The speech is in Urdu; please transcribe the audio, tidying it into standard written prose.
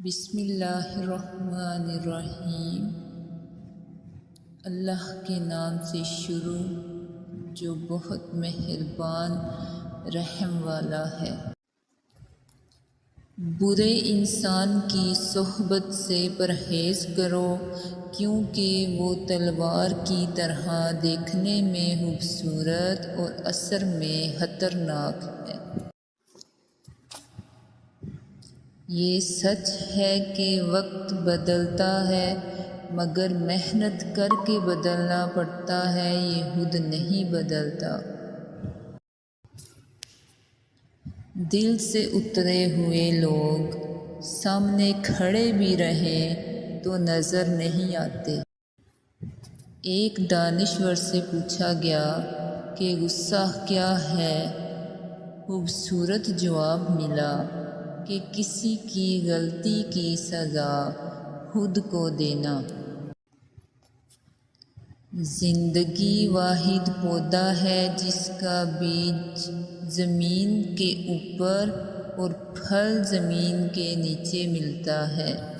بسم اللہ الرحمن الرحیم۔ اللہ کے نام سے شروع جو بہت مہربان رحم والا ہے۔ برے انسان کی صحبت سے پرہیز کرو کیونکہ وہ تلوار کی طرح دیکھنے میں خوبصورت اور اثر میں خطرناک ہے۔ یہ سچ ہے کہ وقت بدلتا ہے مگر محنت کر کے بدلنا پڑتا ہے، یہ خود نہیں بدلتا۔ دل سے اترے ہوئے لوگ سامنے کھڑے بھی رہیں تو نظر نہیں آتے۔ ایک دانشور سے پوچھا گیا کہ غصہ کیا ہے؟ خوبصورت جواب ملا کہ کسی کی غلطی کی سزا خود کو دینا۔ زندگی واحد پودا ہے جس کا بیج زمین کے اوپر اور پھل زمین کے نیچے ملتا ہے۔